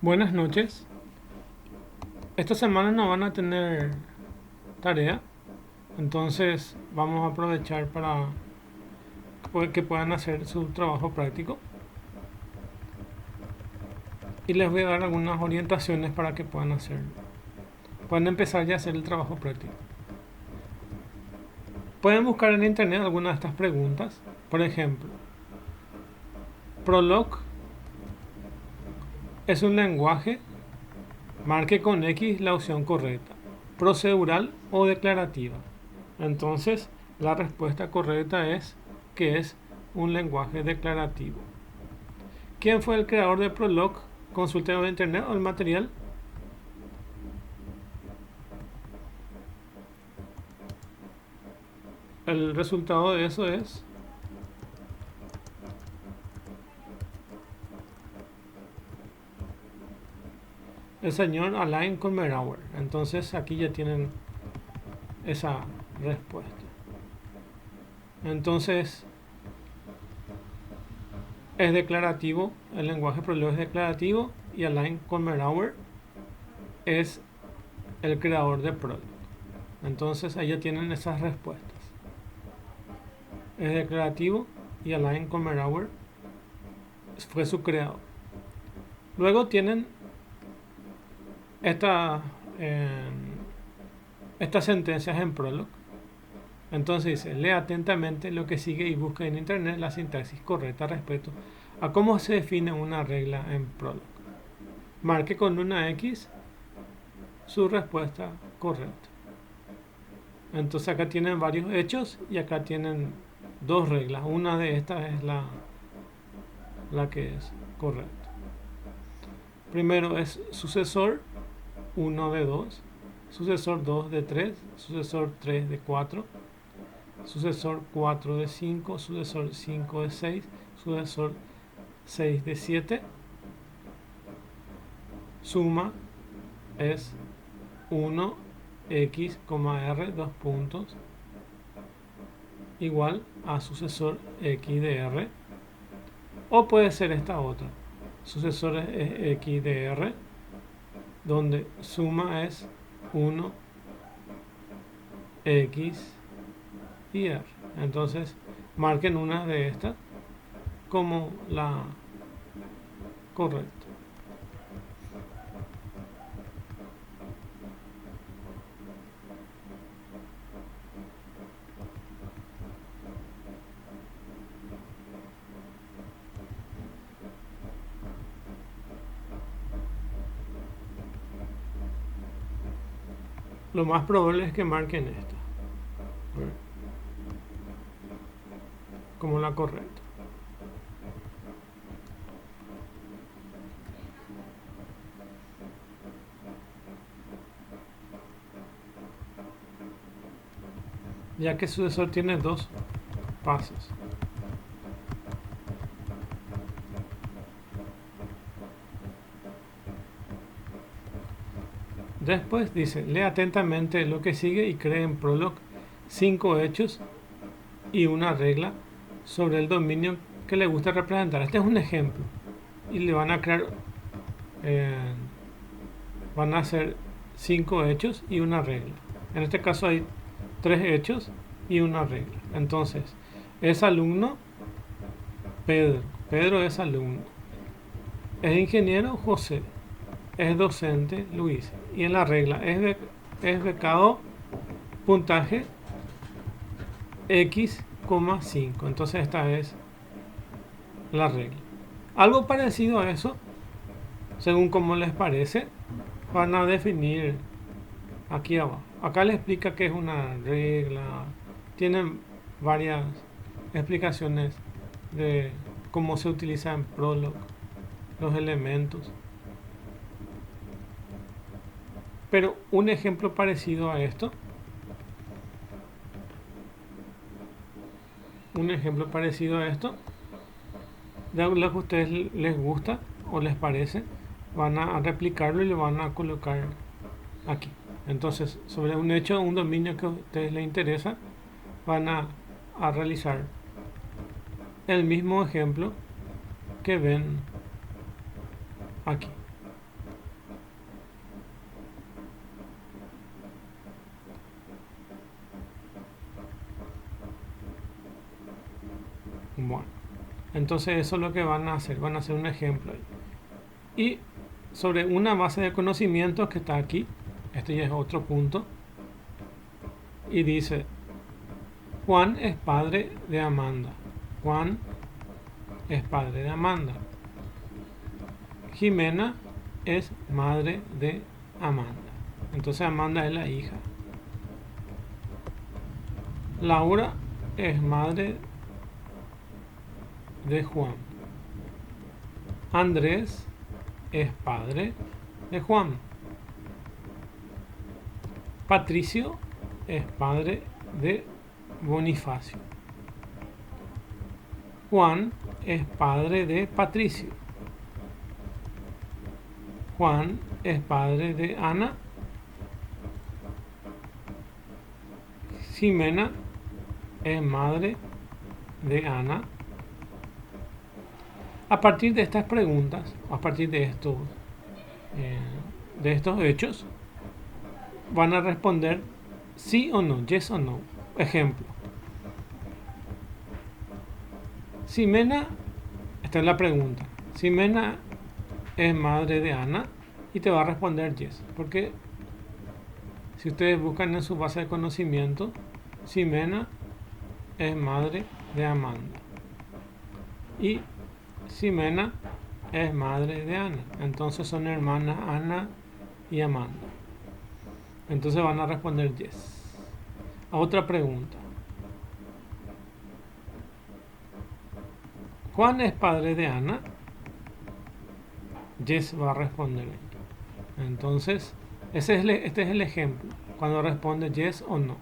Buenas noches. Esta semana no van a tener tarea, entonces vamos a aprovechar para que puedan hacer su trabajo práctico y les voy a dar algunas orientaciones para que puedan hacerlo. Pueden empezar ya a hacer el trabajo práctico. Pueden buscar en internet algunas de estas preguntas. Por ejemplo, Prolog es un lenguaje. Marque con X la opción correcta, procedural o declarativa. Entonces, la respuesta correcta es que es un lenguaje declarativo. ¿Quién fue el creador de Prolog? Consulte en internet o el material. El resultado de eso es el señor Alain Kolmerauer. Entonces aquí ya tienen esa respuesta. Entonces es declarativo, el lenguaje Prolog es declarativo y Alain Kolmerauer es el creador de Prolog. Entonces ahí ya tienen esas respuestas. Es declarativo y Alain Kolmerauer fue su creador. Luego tienen estas sentencias en Prolog. Entonces dice, lea atentamente lo que sigue y busca en internet la sintaxis correcta respecto a cómo se define una regla en Prolog. Marque con una X su respuesta correcta. Entonces acá tienen varios hechos y acá tienen dos reglas. Una de estas es la que es correcta. Primero es sucesor 1 de 2, sucesor 2 de 3, sucesor 3 de 4, sucesor 4 de 5, sucesor 5 de 6, sucesor 6 de 7. Suma es 1 x, r, dos puntos, igual a sucesor x de r. O puede ser esta otra. Sucesor es x de r, donde suma es 1 x y r. Entonces marquen una de estas como la correcta. Lo más probable es que marquen esta como la correcta. Ya que sucesor tiene dos pasos. Después dice, lee atentamente lo que sigue y cree en Prolog 5 hechos y una regla sobre el dominio que le gusta representar. Este es un ejemplo. Y le van a crear, van a hacer 5 hechos y una regla. En este caso hay 3 hechos y una regla. Entonces, es alumno Pedro. Pedro es alumno. Es ingeniero José. Es docente Luis. Y en la regla es becado puntaje x,5. Entonces esta es la regla. Algo parecido a eso, según como les parece, van a definir aquí abajo. Acá les explica que es una regla. Tienen varias explicaciones de cómo se utiliza en Prolog los elementos. Pero un ejemplo parecido a esto, de lo que a ustedes les gusta o les parece, van a replicarlo y lo van a colocar aquí. Entonces, sobre un hecho, un dominio que a ustedes les interesa, van a realizar el mismo ejemplo que ven aquí. Entonces eso es lo que van a hacer un ejemplo ahí. Y sobre una base de conocimientos que está aquí, este ya es otro punto, y dice, Juan es padre de Amanda. Juan es padre de Amanda. Jimena es madre de Amanda. Entonces Amanda es la hija. Laura es madre de Juan. Andrés es padre de Juan. Patricio es padre de Bonifacio. Juan es padre de Patricio. Juan es padre de Ana. Jimena es madre de Ana. A partir de estas preguntas, a partir de estos hechos, van a responder sí o no, yes o no. Ejemplo. Ximena, esta es la pregunta. Ximena es madre de Ana y te va a responder yes. Porque si ustedes buscan en su base de conocimiento, Ximena es madre de Amanda. Y Ximena es madre de Ana. Entonces son hermanas Ana y Amanda. Entonces van a responder yes. A otra pregunta. ¿Juan es padre de Ana? Yes va a responder. Entonces, este es el ejemplo. Cuando responde yes o no.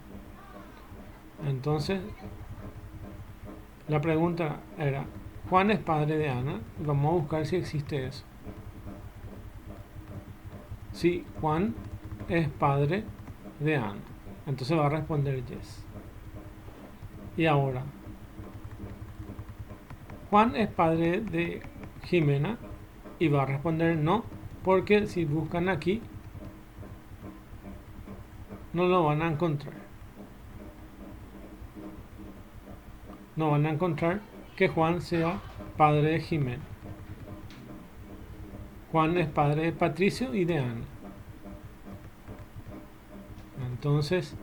Entonces, la pregunta era, ¿Juan es padre de Ana? Vamos a buscar si existe eso. Sí, Juan es padre de Ana. Entonces va a responder yes. Y ahora, Juan es padre de Jimena y va a responder no, porque si buscan aquí no lo van a encontrar. No van a encontrar que Juan sea padre de Jimena. Juan es padre de Patricio y de Ana. Entonces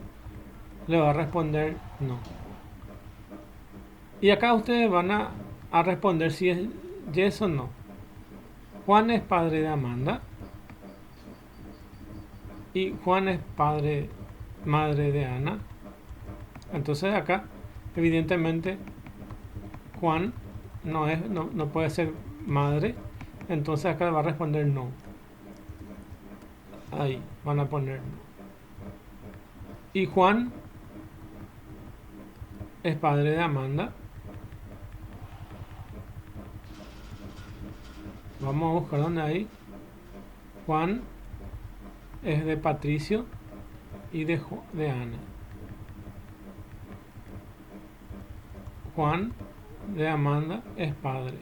le va a responder no. Y acá ustedes van a responder si es yes o no. Juan es padre de Amanda y Juan es madre de Ana. Entonces acá evidentemente Juan no puede ser madre. Entonces acá va a responder no. Ahí van a poner no. Y Juan es padre de Amanda. Vamos a buscar dónde hay. Juan es de Patricio y de Ana. Juan de Amanda es padre.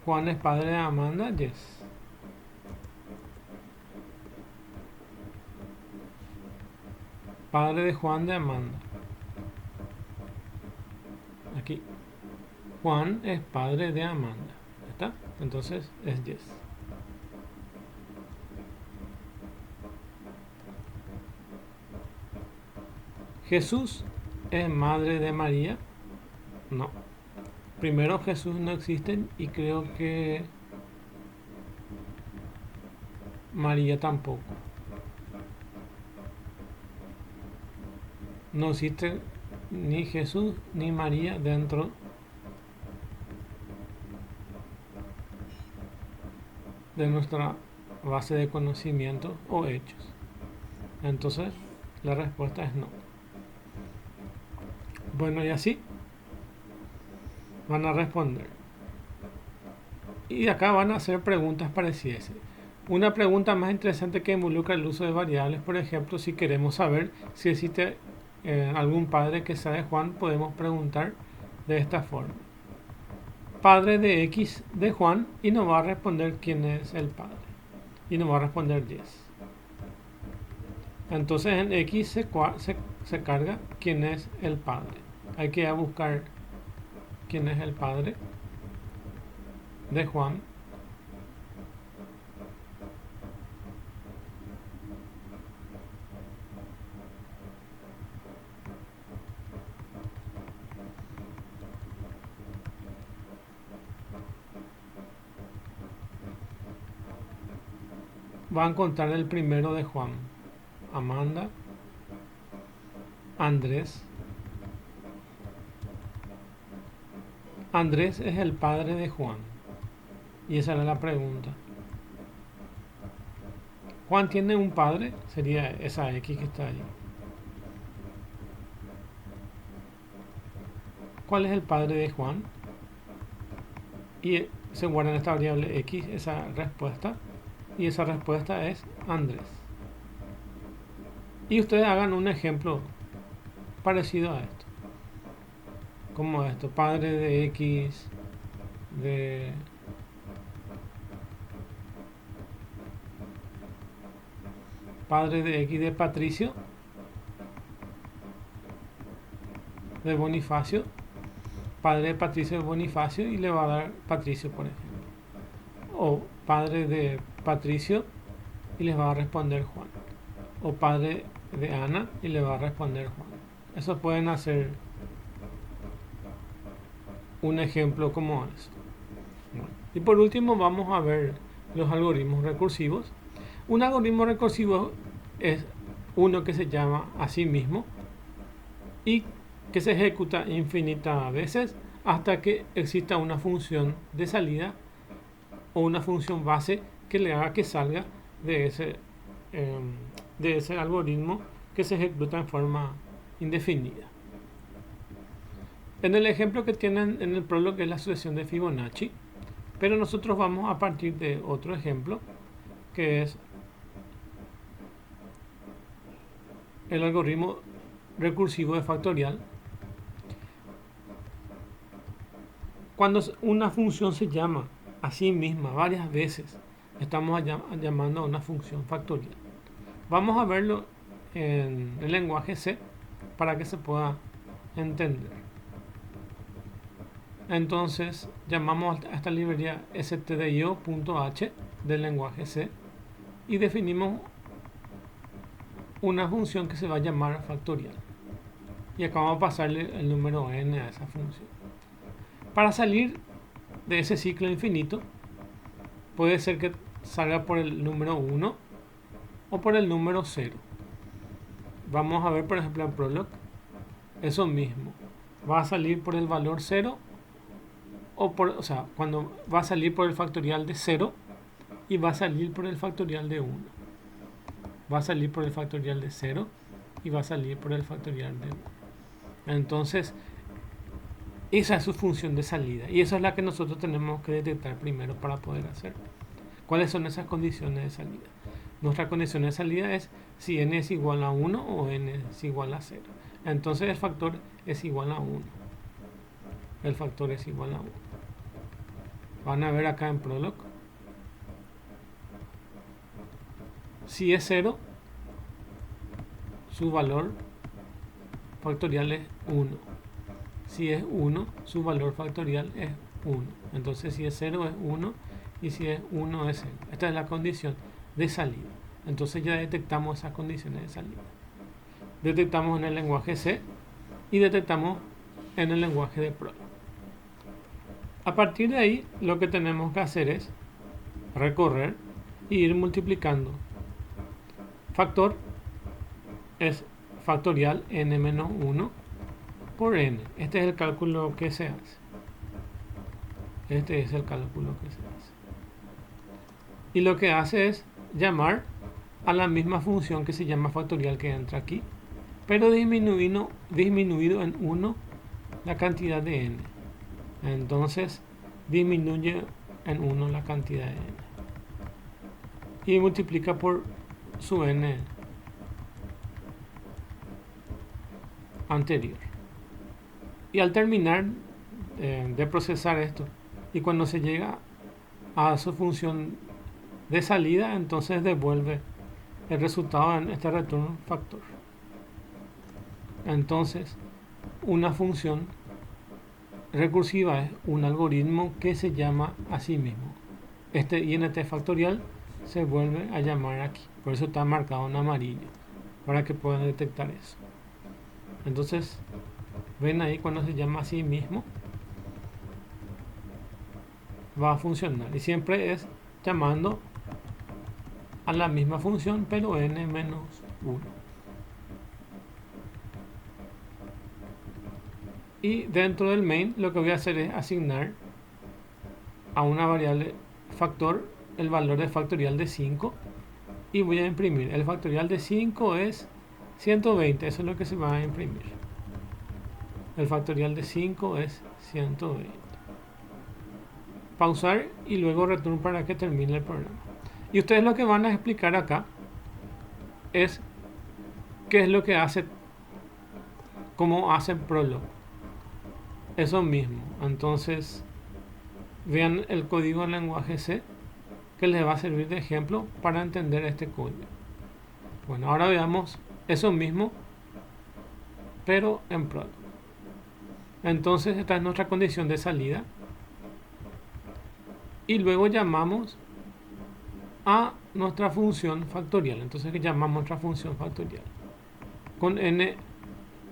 Juan es padre de Amanda, yes. Padre de Juan de Amanda. Aquí. Juan es padre de Amanda. ¿Está? Entonces es yes. Jesús es madre de María. No. Primero Jesús no existe y creo que María tampoco. No existe ni Jesús ni María dentro de nuestra base de conocimiento o hechos. Entonces la respuesta es no. Bueno, y así van a responder. Y acá van a hacer preguntas parecidas. Una pregunta más interesante que involucra el uso de variables, por ejemplo, si queremos saber si existe algún padre que sea de Juan, podemos preguntar de esta forma. Padre de X de Juan, y nos va a responder quién es el padre. Y nos va a responder yes. Entonces en X se carga quién es el padre. Hay que ir a buscar quién es el padre de Juan. Va a encontrar el primero de Juan. Amanda, Andrés. Andrés es el padre de Juan. Y esa era la pregunta. ¿Juan tiene un padre? Sería esa X que está ahí. ¿Cuál es el padre de Juan? Y se guarda en esta variable X esa respuesta. Y esa respuesta es Andrés. Y ustedes hagan un ejemplo parecido a esto. Como esto, padre de X, de padre de X de Patricio, de Bonifacio, padre de Patricio de Bonifacio, y le va a dar Patricio, por ejemplo. O padre de Patricio y les va a responder Juan. O padre de Ana y le va a responder Juan. Eso pueden hacer un ejemplo como esto. Y por último vamos a ver los algoritmos recursivos. Un algoritmo recursivo es uno que se llama a sí mismo y que se ejecuta infinitas veces hasta que exista una función de salida o una función base que le haga que salga de ese algoritmo que se ejecuta en forma indefinida. En el ejemplo que tienen en el prólogo es la sucesión de Fibonacci, pero nosotros vamos a partir de otro ejemplo que es el algoritmo recursivo de factorial. Cuando una función se llama a sí misma varias veces, estamos llamando a una función factorial. Vamos a verlo en el lenguaje C para que se pueda entender. Entonces llamamos a esta librería stdio.h del lenguaje C y definimos una función que se va a llamar factorial. Y acá vamos a pasarle el número n a esa función. Para salir de ese ciclo infinito, puede ser que salga por el número 1 o por el número 0. Vamos a ver, por ejemplo, en Prolog, eso mismo. Va a salir por el valor 0, o sea, cuando va a salir por el factorial de 0 y va a salir por el factorial de 1. Va a salir por el factorial de 0 y va a salir por el factorial de 1. Entonces, esa es su función de salida y esa es la que nosotros tenemos que detectar primero para poder hacer. ¿Cuáles son esas condiciones de salida? Nuestra condición de salida es si n es igual a 1 o n es igual a 0. Entonces el factor es igual a 1. El factor es igual a 1. Van a ver acá en Prolog. Si es 0, su valor factorial es 1. Si es 1, su valor factorial es 1. Entonces si es 0 es 1 y si es 1 es 0. Esta es la condición de salida. Entonces ya detectamos esas condiciones de salida. Detectamos en el lenguaje C y detectamos en el lenguaje de Prolog. A partir de ahí lo que tenemos que hacer es recorrer e ir multiplicando. Factor es factorial n-1 por n. Este es el cálculo que se hace. Este es el cálculo que se hace. Y lo que hace es llamar a la misma función que se llama factorial que entra aquí, pero disminuido en 1 la cantidad de n. Entonces disminuye en 1 la cantidad de n. Y multiplica por su n anterior. Y al terminar de procesar esto, y cuando se llega a su función de salida, entonces devuelve el resultado en este return factor. Entonces, una función recursiva es un algoritmo que se llama a sí mismo. Este int factorial se vuelve a llamar aquí, por eso está marcado en amarillo, para que puedan detectar eso. Entonces, ven ahí cuando se llama a sí mismo, va a funcionar. Y siempre es llamando a la misma función, pero n-1. Y dentro del main lo que voy a hacer es asignar a una variable factor el valor de factorial de 5 y voy a imprimir. El factorial de 5 es 120, eso es lo que se va a imprimir. El factorial de 5 es 120. Pausar y luego return para que termine el programa. Y ustedes lo que van a explicar acá es qué es lo que hace, cómo hace Prolog. Eso mismo. Entonces, vean el código en lenguaje C que les va a servir de ejemplo para entender este código. Bueno, ahora veamos eso mismo, pero en Prolog. Entonces, esta es nuestra condición de salida. Y luego llamamos a nuestra función factorial. Entonces llamamos nuestra función factorial con n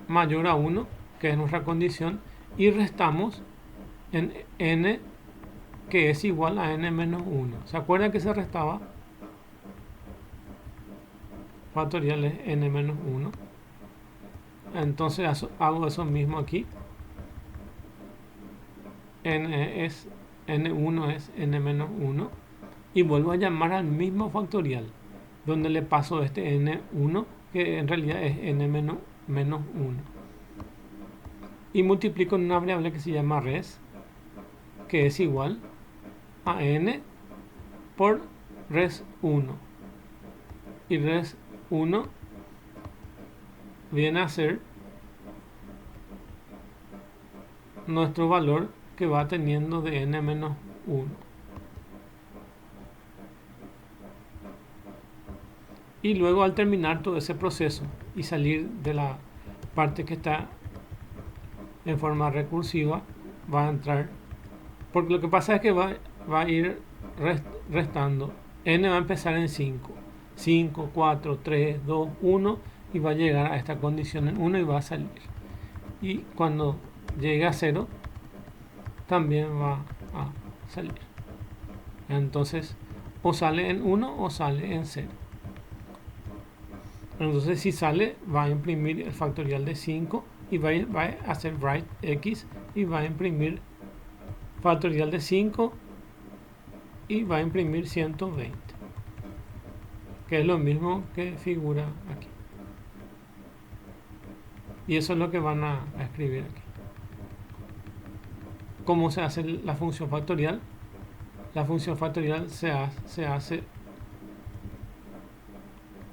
mayor a 1, que es nuestra condición, y restamos en n que es igual a n menos 1. ¿Se acuerdan que se restaba? Factorial es n menos 1. Entonces hago eso mismo aquí. n1 es n menos 1 y vuelvo a llamar al mismo factorial donde le paso este n1 que en realidad es n menos 1 y multiplico en una variable que se llama res, que es igual a n por res 1, y res 1 viene a ser nuestro valor que va teniendo de n menos 1. Y luego al terminar todo ese proceso y salir de la parte que está en forma recursiva, va a entrar, porque lo que pasa es que va a ir restando. N va a empezar en 5, 5, 4, 3, 2, 1 y va a llegar a esta condición en 1 y va a salir. Y cuando llegue a 0, también va a salir. Entonces, o sale en 1 o sale en 0. Entonces, si sale, va a imprimir el factorial de 5 y va a hacer write x y va a imprimir factorial de 5 y va a imprimir 120, que es lo mismo que figura aquí. Y eso es lo que van a escribir aquí. ¿Cómo se hace la función factorial? La función factorial se hace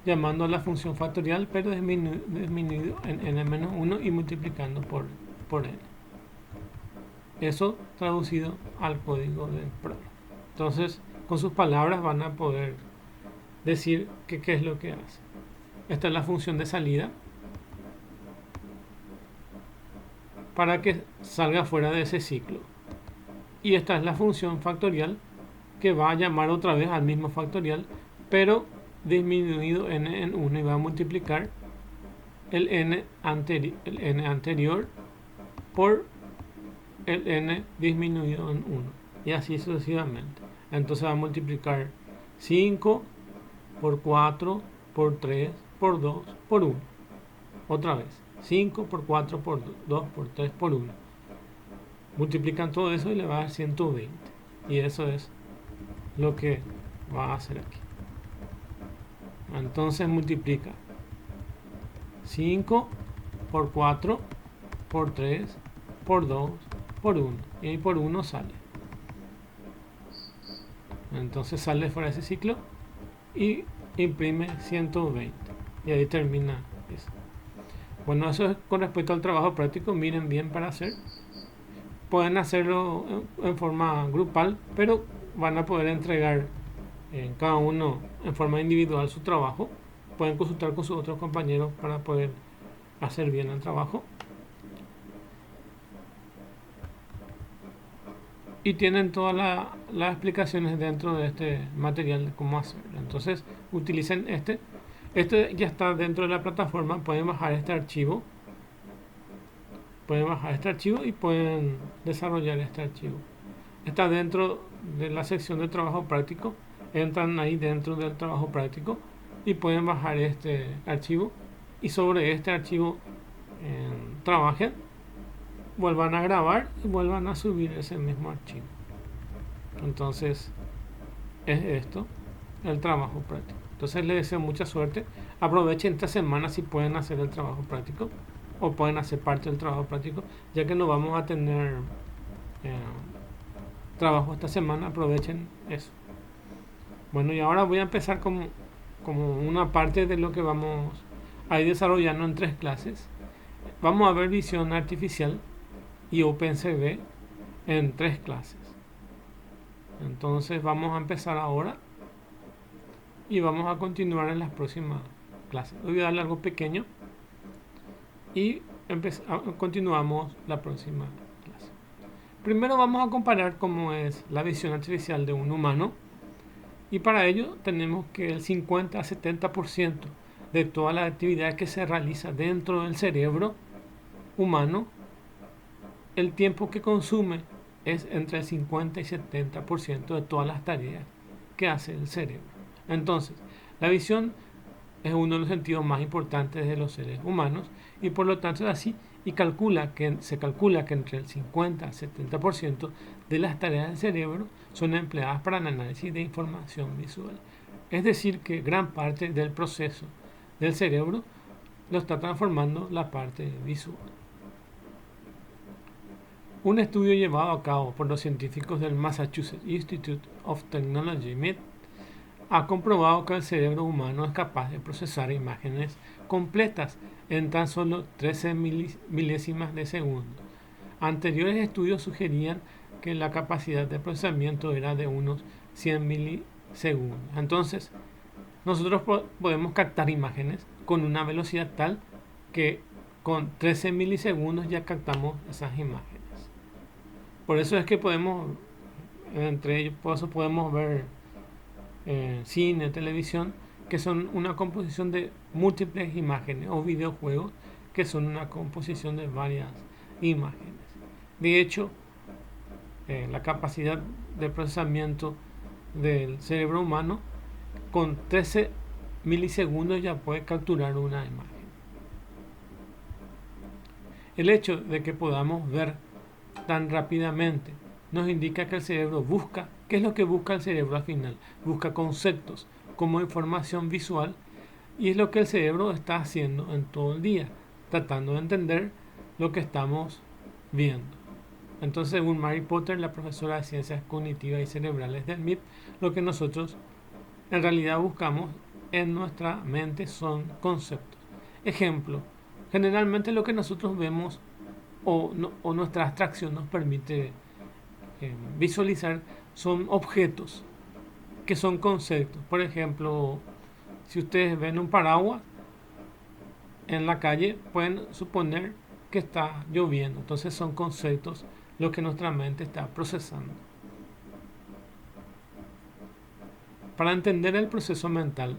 llamando a la función factorial, pero disminuido en n-1 y multiplicando por n. Eso traducido al código del programa. Entonces, con sus palabras van a poder decir qué es lo que hace. Esta es la función de salida para que salga fuera de ese ciclo. Y esta es la función factorial que va a llamar otra vez al mismo factorial, pero disminuido n en 1 y va a multiplicar el n anterior por el n disminuido en 1 y así sucesivamente. Entonces va a multiplicar 5 por 4 por 3 por 2 por 1. Otra vez 5 por 4 por 2 por 3 por 1. Multiplican todo eso y le va a dar 120. Y eso es lo que va a hacer aquí. Entonces multiplica 5 por 4 por 3 por 2 por 1. Y ahí por 1 sale. Entonces sale fuera de ese ciclo y imprime 120. Y ahí termina eso. Bueno, eso es con respecto al trabajo práctico. Miren bien para hacer. Pueden hacerlo en forma grupal, pero van a poder entregar cada uno en forma individual su trabajo pueden consultar con sus otros compañeros para poder hacer bien el trabajo. Y tienen todas las explicaciones dentro de este material de cómo hacerlo. Entonces utilicen este. Este ya está dentro de la plataforma. Pueden bajar este archivo. Y pueden desarrollar este archivo. Está dentro de la sección de trabajo práctico. Entran ahí dentro del trabajo práctico y pueden bajar este archivo. Y sobre este archivo trabajen, vuelvan a grabar y vuelvan a subir ese mismo archivo. Entonces es esto el trabajo práctico. Entonces les deseo mucha suerte. Aprovechen esta semana si pueden hacer el trabajo práctico o pueden hacer parte del trabajo práctico, ya que no vamos a tener trabajo esta semana. Aprovechen eso. Bueno, y ahora voy a empezar como una parte de lo que vamos a ir desarrollando en 3 clases. Vamos a ver visión artificial y OpenCV en 3 clases. Entonces vamos a empezar ahora y vamos a continuar en las próximas clases. Voy a darle algo pequeño y continuamos la próxima clase. Primero vamos a comparar cómo es la visión artificial de un humano, y para ello tenemos que el 50 a 70% de toda la actividad que se realiza dentro del cerebro humano, el tiempo que consume es entre el 50 y 70% de todas las tareas que hace el cerebro. Entonces, la visión es uno de los sentidos más importantes de los seres humanos y por lo tanto es así, y se calcula que entre el 50 al 70% de las tareas del cerebro son empleadas para el análisis de información visual. Es decir, que gran parte del proceso del cerebro lo está transformando la parte visual. Un estudio llevado a cabo por los científicos del Massachusetts Institute of Technology, MIT, ha comprobado que el cerebro humano es capaz de procesar imágenes completas en tan solo 13 milésimas de segundo. Anteriores estudios sugerían que la capacidad de procesamiento era de unos 100 milisegundos. Entonces, nosotros podemos captar imágenes con una velocidad tal que con 13 milisegundos ya captamos esas imágenes. Por eso es que podemos ver cine, televisión, que son una composición de múltiples imágenes, o videojuegos que son una composición de varias imágenes. De hecho, la capacidad de procesamiento del cerebro humano con 13 milisegundos ya puede capturar una imagen. El hecho de que podamos ver tan rápidamente nos indica que el cerebro busca. ¿Qué es lo que busca el cerebro al final? Busca conceptos como información visual, y es lo que el cerebro está haciendo en todo el día, tratando de entender lo que estamos viendo. Entonces, según Mary Potter, la profesora de Ciencias Cognitivas y Cerebrales del MIT, lo que nosotros en realidad buscamos en nuestra mente son conceptos. Ejemplo, generalmente lo que nosotros vemos o nuestra abstracción nos permite visualizar son objetos que son conceptos. Por ejemplo, si ustedes ven un paraguas en la calle, pueden suponer que está lloviendo. Entonces son conceptos lo que nuestra mente está procesando. Para entender el proceso mental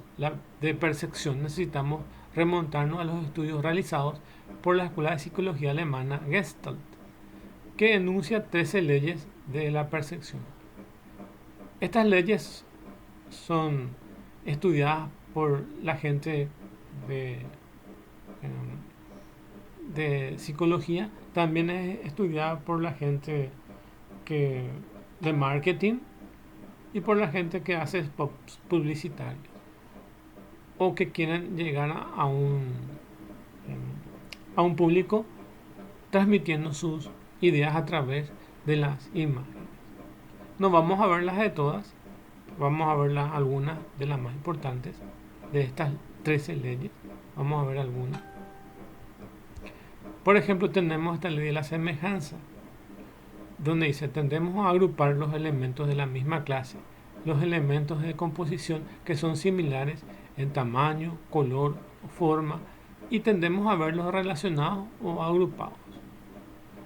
de percepción necesitamos remontarnos a los estudios realizados por la Escuela de Psicología Alemana Gestalt, que enuncia 13 leyes de la percepción. Estas leyes son estudiadas por la gente de psicología, también es estudiada por la gente de marketing y por la gente que hace spots publicitarios o que quieren llegar a un público transmitiendo sus ideas a través de las imágenes. No vamos a verlas de todas, vamos a ver algunas de las más importantes de estas 13 leyes. Vamos a ver algunas. Por ejemplo, tenemos esta ley de la semejanza, donde dice: tendemos a agrupar los elementos de la misma clase, los elementos de composición que son similares en tamaño, color, forma, y tendemos a verlos relacionados o agrupados.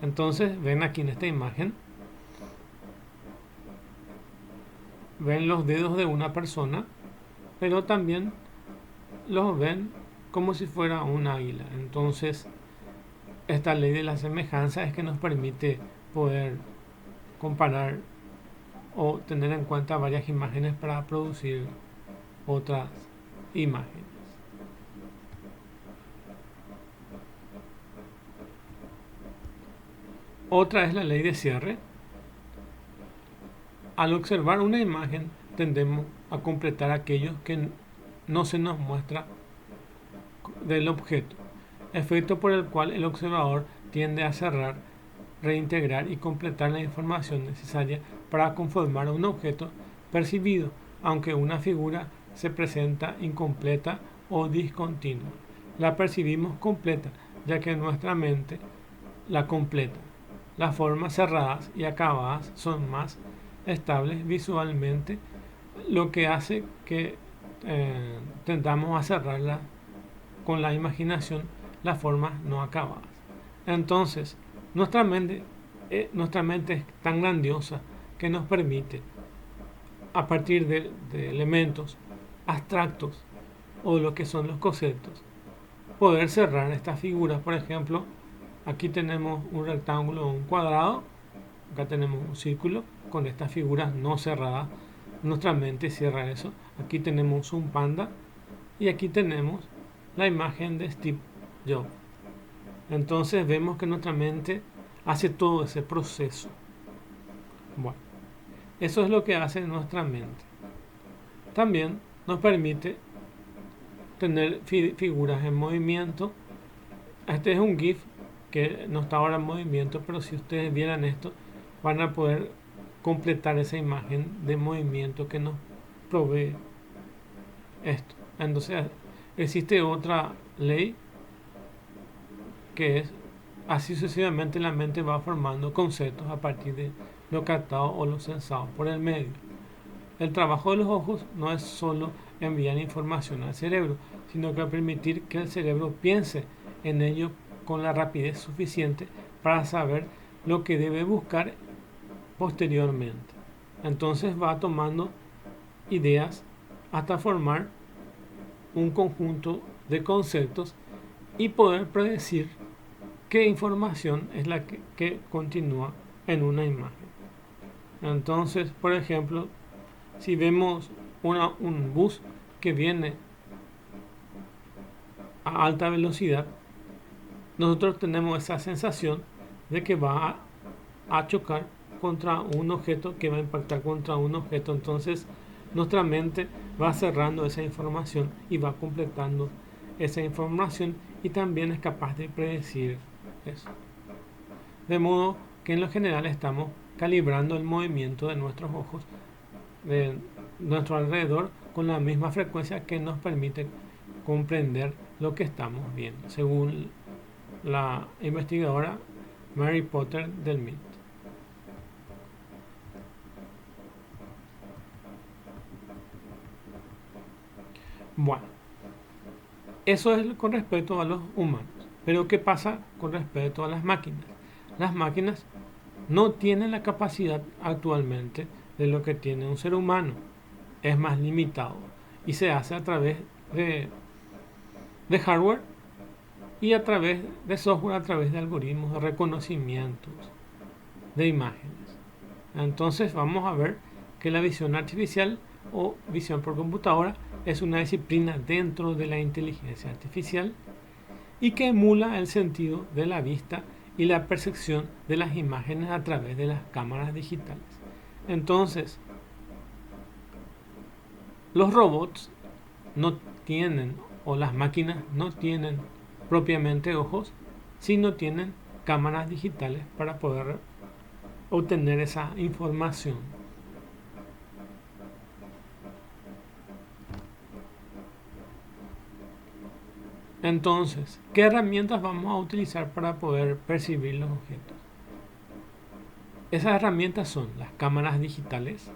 Entonces ven aquí en esta imagen, ven los dedos de una persona, pero también los ven como si fuera un águila. Entonces esta ley de la semejanza es que nos permite poder comparar o tener en cuenta varias imágenes para producir otras imágenes. Otra es la ley de cierre. Al observar una imagen tendemos a completar aquellos que no se nos muestra del objeto, efecto por el cual el observador tiende a cerrar, reintegrar y completar la información necesaria para conformar un objeto percibido, aunque una figura se presenta incompleta o discontinua. La percibimos completa, ya que nuestra mente la completa. Las formas cerradas y acabadas son más estables visualmente, lo que hace que tendamos a cerrarla con la imaginación las formas no acabadas. Entonces, nuestra mente es tan grandiosa que nos permite, a partir de elementos abstractos o lo que son los conceptos, poder cerrar estas figuras. Por ejemplo, aquí tenemos un rectángulo o un cuadrado, acá tenemos un círculo con estas figuras no cerradas. Nuestra mente cierra eso. Aquí tenemos un panda y aquí tenemos la imagen de Steve Jobs. Entonces vemos que nuestra mente hace todo ese proceso. Bueno, eso es lo que hace nuestra mente. También nos permite tener figuras en movimiento. Este es un GIF que no está ahora en movimiento, pero si ustedes vieran esto, van a poder completar esa imagen de movimiento que nos provee esto. Entonces existe otra ley que es así sucesivamente la mente va formando conceptos a partir de lo captado o lo sensado por el medio. El trabajo de los ojos no es solo enviar información al cerebro, sino que permitir que el cerebro piense en ello con la rapidez suficiente para saber lo que debe buscar posteriormente. Entonces va tomando ideas hasta formar un conjunto de conceptos y poder predecir qué información es la que continúa en una imagen. Entonces, por ejemplo, si vemos un bus que viene a alta velocidad, nosotros tenemos esa sensación de que va a chocar contra un objeto, que va a impactar contra un objeto. Entonces nuestra mente va cerrando esa información y va completando esa información, y también es capaz de predecir eso. De modo que en lo general estamos calibrando el movimiento de nuestros ojos de nuestro alrededor con la misma frecuencia que nos permite comprender lo que estamos viendo, según la investigadora Mary Potter del MIT. Bueno, eso es con respecto a los humanos. Pero ¿qué pasa con respecto a las máquinas? Las máquinas no tienen la capacidad actualmente de lo que tiene un ser humano. Es más limitado y se hace a través de hardware y a través de software, a través de algoritmos de reconocimientos de imágenes. Entonces vamos a ver que la visión artificial o visión por computadora es una disciplina dentro de la inteligencia artificial y que emula el sentido de la vista y la percepción de las imágenes a través de las cámaras digitales. Entonces, los robots no tienen, o las máquinas no tienen propiamente ojos, sino tienen cámaras digitales para poder obtener esa información. Entonces, ¿qué herramientas vamos a utilizar para poder percibir los objetos? Esas herramientas son las cámaras digitales.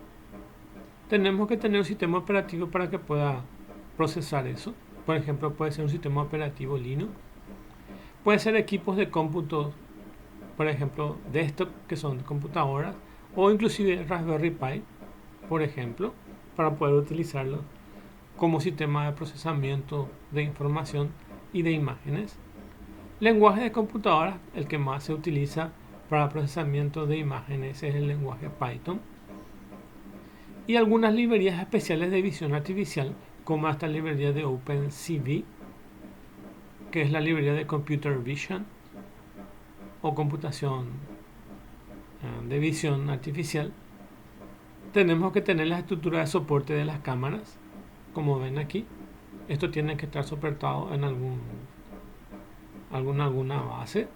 Tenemos que tener un sistema operativo para que pueda procesar eso. Por ejemplo, puede ser un sistema operativo Linux. Puede ser equipos de cómputo, por ejemplo, desktop, que son computadoras, o inclusive Raspberry Pi, por ejemplo, para poder utilizarlo como sistema de procesamiento de información y de imágenes. Lenguaje de computadora, el que más se utiliza para procesamiento de imágenes es el lenguaje Python. Y algunas librerías especiales de visión artificial, como esta librería de OpenCV, que es la librería de Computer Vision o computación de visión artificial. Tenemos que tener la estructura de soporte de las cámaras, como ven aquí. Esto tiene que estar soportado en alguna base,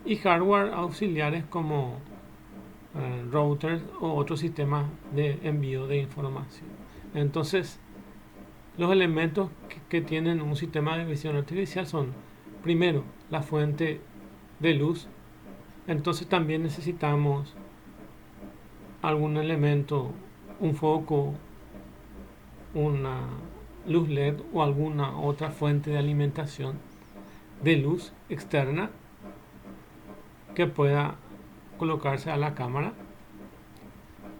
y hardware auxiliares como routers o otros sistemas de envío de información. Entonces, los elementos que tienen un sistema de visión artificial son, primero, la fuente de luz. Entonces también necesitamos algún elemento, un foco, una luz LED o alguna otra fuente de alimentación de luz externa que pueda colocarse a la cámara.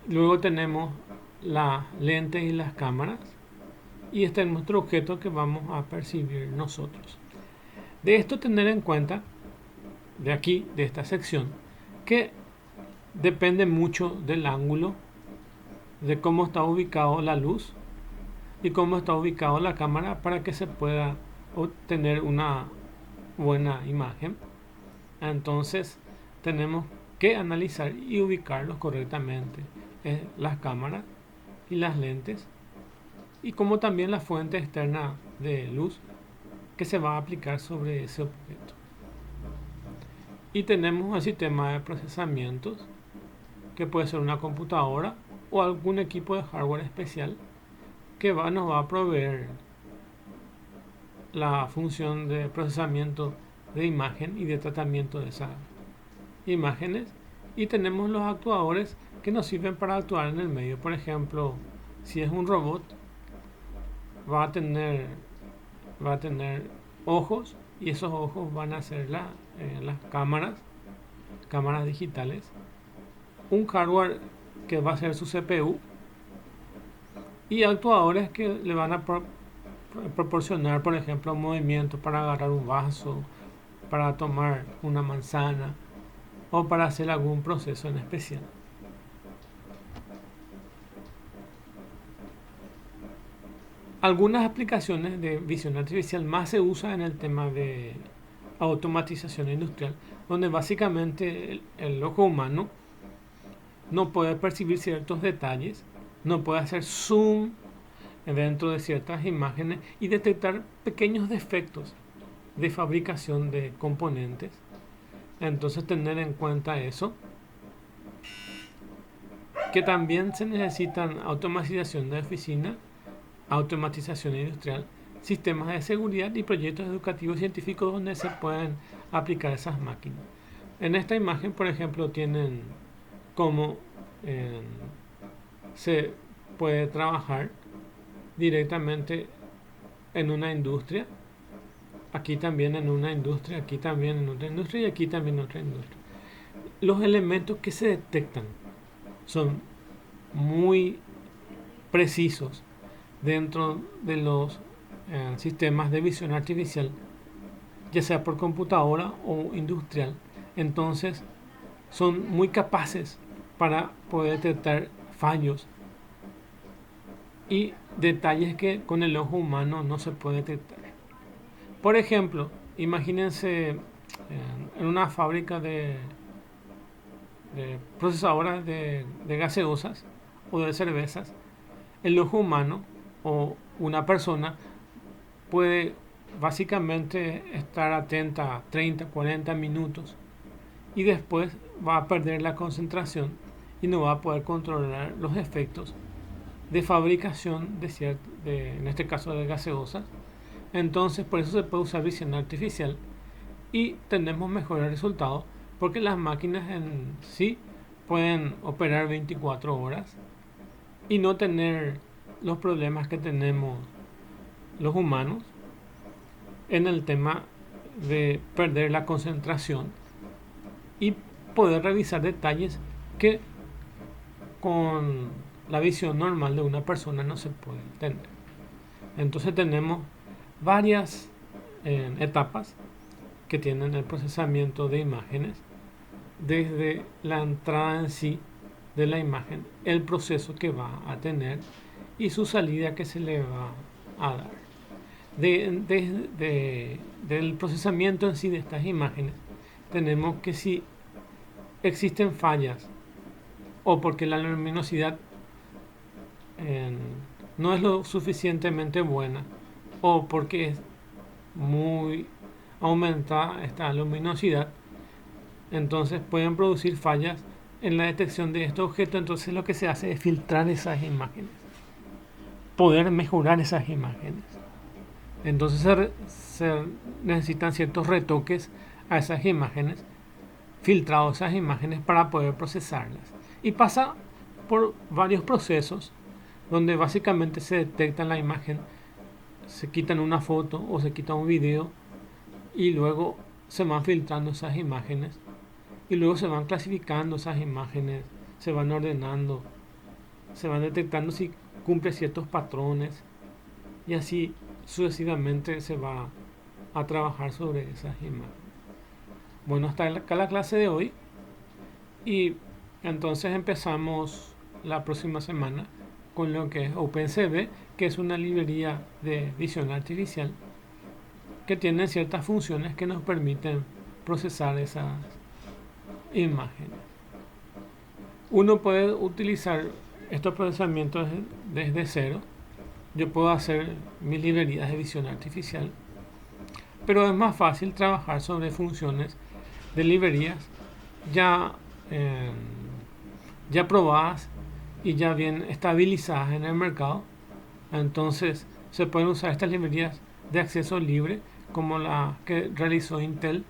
Luego tenemos las lentes y las cámaras, y este es nuestro objeto que vamos a percibir nosotros. De esto tener en cuenta, de aquí, de esta sección, que depende mucho del ángulo, de cómo está ubicado la luz y cómo está ubicado la cámara para que se pueda obtener una buena imagen. Entonces tenemos que analizar y ubicarlos correctamente, las cámaras y las lentes, y como también la fuente externa de luz que se va a aplicar sobre ese objeto. Y tenemos el sistema de procesamientos, que puede ser una computadora o algún equipo de hardware especial que nos va a proveer la función de procesamiento de imagen y de tratamiento de esas imágenes. Y tenemos los actuadores que nos sirven para actuar en el medio. Por ejemplo, si es un robot, va a tener ojos, y esos ojos van a ser las cámaras digitales, un hardware que va a ser su CPU, y actuadores que le van a proporcionar, por ejemplo, movimientos para agarrar un vaso, para tomar una manzana o para hacer algún proceso en especial. Algunas aplicaciones de visión artificial más se usan en el tema de automatización industrial, donde básicamente el ojo humano no puede percibir ciertos detalles, no puede hacer zoom dentro de ciertas imágenes y detectar pequeños defectos de fabricación de componentes. Entonces tener en cuenta eso, que también se necesitan automatización de oficina, automatización industrial, sistemas de seguridad y proyectos educativos y científicos donde se pueden aplicar esas máquinas. En esta imagen, por ejemplo, tienen cómo se puede trabajar directamente en una industria, aquí también en una industria, aquí también en otra industria y aquí también en otra industria. Los elementos que se detectan son muy precisos dentro de los sistemas de visión artificial, ya sea por computadora o industrial. Entonces son muy capaces para poder detectar fallos y detalles que con el ojo humano no se puede detectar. Por ejemplo, imagínense en una fábrica de procesadoras de gaseosas o de cervezas, el ojo humano o una persona puede básicamente estar atenta 30, 40 minutos y después va a perder la concentración y no va a poder controlar los efectos de fabricación en este caso de gaseosas. Entonces por eso se puede usar visión artificial y tenemos mejores resultados, porque las máquinas en sí pueden operar 24 horas y no tener los problemas que tenemos los humanos en el tema de perder la concentración y poder revisar detalles que con la visión normal de una persona no se puede tener. Entonces tenemos varias etapas que tienen el procesamiento de imágenes, desde la entrada en sí de la imagen, el proceso que va a tener y su salida que se le va a dar. Del procesamiento en sí de estas imágenes, tenemos que si existen fallas o porque la luminosidad no es lo suficientemente buena o porque es muy aumentada esta luminosidad, entonces pueden producir fallas en la detección de este objeto. Entonces lo que se hace es filtrar esas imágenes, poder mejorar esas imágenes. Entonces se necesitan ciertos retoques a esas imágenes, filtrados esas imágenes para poder procesarlas. Y pasa por varios procesos donde básicamente se detecta la imagen, se quitan una foto o se quita un video y luego se van filtrando esas imágenes y luego se van clasificando esas imágenes, se van ordenando, se van detectando si cumple ciertos patrones y así sucesivamente se va a trabajar sobre esas imágenes. Bueno, hasta acá la clase de hoy y entonces empezamos la próxima semana con lo que es OpenCV, que es una librería de visión artificial que tiene ciertas funciones que nos permiten procesar esas imágenes. Uno puede utilizar estos procesamientos desde cero. Yo puedo hacer mis librerías de visión artificial, pero es más fácil trabajar sobre funciones de librerías ya, ya probadas y ya bien estabilizadas en el mercado. Entonces se pueden usar estas librerías de acceso libre como la que realizó Intel,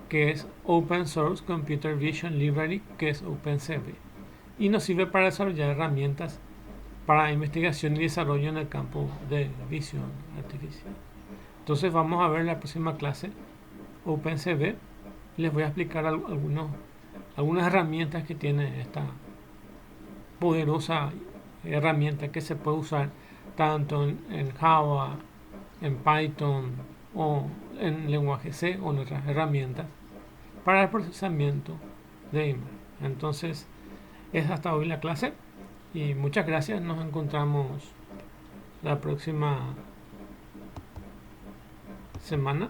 que es Open Source Computer Vision Library, que es OpenCV, y nos sirve para desarrollar herramientas para investigación y desarrollo en el campo de visión artificial. Entonces vamos a ver en la próxima clase OpenCV. Les voy a explicar algunas herramientas que tiene esta poderosa herramienta que se puede usar tanto en Java, en Python o en lenguaje C o en otras herramientas para el procesamiento de imagen. Entonces es hasta hoy la clase y muchas gracias. Nos encontramos la próxima semana.